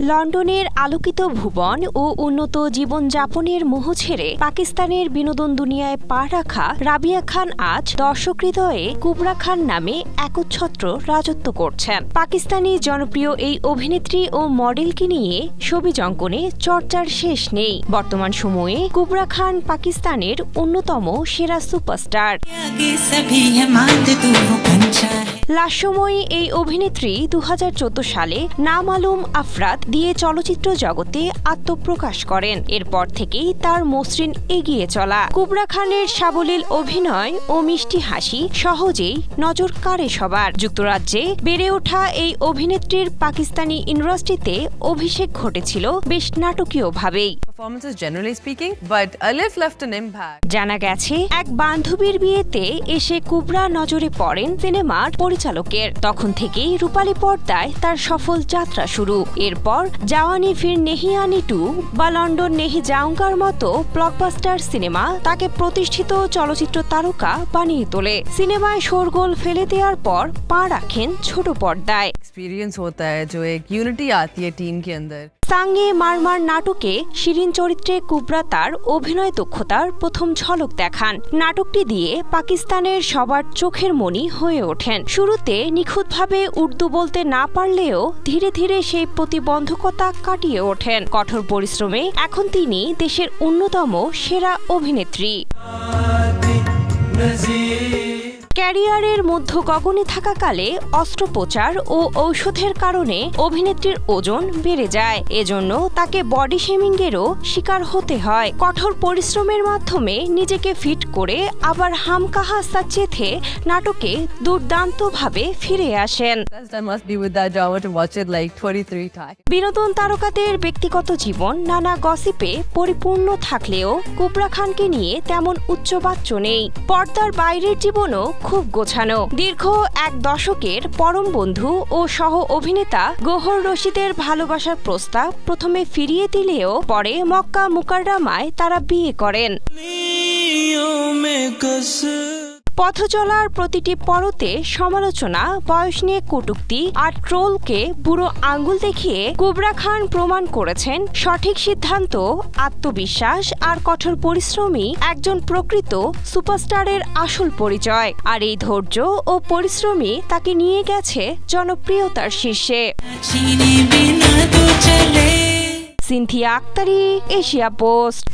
লন্ডনের আলোকিত ভুবন ও উন্নত জীবনযাপনের মোহ ছেড়ে পাকিস্তানের বিনোদন দুনিয়ায় পা রাখা রাবিয়া খান আজ দর্শক হৃদয়ে কুবরা খান নামে একচ্ছত্র রাজত্ব করছেন। পাকিস্তানি জনপ্রিয় এই অভিনেত্রী ও মডেলকে নিয়ে ছবি অঙ্কনে চর্চার শেষ নেই। বর্তমান সময়ে কুবরা খান পাকিস্তানের অন্যতম সেরা সুপারস্টার। লাস্যময়ী এই অভিনেত্রী 2014 সালে নামালুম আফরাদ দিয়ে চলচ্চিত্র জগতে আত্মপ্রকাশ করেন। এরপর থেকেই তার মসৃণ এগিয়ে চলা। কুবরা খানের সাবলীল অভিনয় ও মিষ্টি হাসি সহজেই নজর কাড়ে সবার। যুক্তরাজ্যে বেড়ে ওঠা এই অভিনেত্রীর পাকিস্তানি ইন্ডাস্ট্রিতে অভিষেক ঘটেছিল বেশ নাটকীয়ভাবেই। জানা গেছে, এক বান্ধবীর বিয়েতে এসে কুবরা নজরে পড়েন সিনেমার পরিচালকের। তখন থেকেই রূপালী পর্দায় তার সফল যাত্রা শুরু। এরপর জাওয়ানি ফির নেহি আনি 2 বা লন্ডন নেহি যাউঙ্গার মতো ব্লকবাস্টার সিনেমা তাকে প্রতিষ্ঠিত চলচ্চিত্র তারকা বানিয়ে তোলে। সিনেমায় শোরগোল ফেলে দেওয়ার পর পা রাখেন ছোট পর্দায়। সাঙ্গে মারমার নাটকে শিরিন চরিত্রে কুবরা তার অভিনয় দক্ষতার প্রথম ঝলক দেখান। নাটকটি দিয়ে পাকিস্তানের সবার চোখের মণি হয়ে ওঠেন। শুরুতে নিখুঁতভাবে উর্দু বলতে না পারলেও ধীরে ধীরে সেই প্রতিবন্ধকতা কাটিয়ে ওঠেন। কঠোর পরিশ্রমে এখন তিনি দেশের অন্যতম সেরা অভিনেত্রী। ক্যারিয়ারের মধ্য গগনে থাকাকালে অস্ত্রোপচার ও ঔষধের কারণে অভিনেত্রীর ওজন বেড়ে যায়। এজন্য তাকে বডি শেমিংয়েরও শিকার হতে হয়। কঠোর পরিশ্রমের মাধ্যমে নিজেকে ফিট করে আবার হামকাহা সাচ্চেথে নাটকে দুর্দান্তভাবে ফিরে আসেন। বিনোদন তারকাদের ব্যক্তিগত জীবন নানা গসিপে পরিপূর্ণ থাকলেও কুবরা খানকে নিয়ে তেমন উচ্চবাচ্য নেই। পর্দার বাইরের জীবনও খুব গোছানো। দীর্ঘ এক দশকের পরম বন্ধু ও সহ অভিনেতা গৌহর রশিদের ভালোবাসার প্রস্তাব প্রথমে ফিরিয়ে দিলেও পরে মক্কা মুকাররমায় তারা বিয়ে করেন। পথ চলার প্রতিটি পরতে সমালোচনা, বয়স নিয়ে কটূক্তি আর ট্রোলকে বুড়ো আঙ্গুল দেখিয়ে কুবরা খান প্রমাণ করেছেন সঠিক সিদ্ধান্ত, আত্মবিশ্বাস আর কঠোর পরিশ্রমী একজন প্রকৃত সুপারস্টারের আসল পরিচয়। আর এই ধৈর্য ও পরিশ্রমী তাকে নিয়ে গেছে জনপ্রিয়তার শীর্ষে। Sinthia Aktari, Asia post.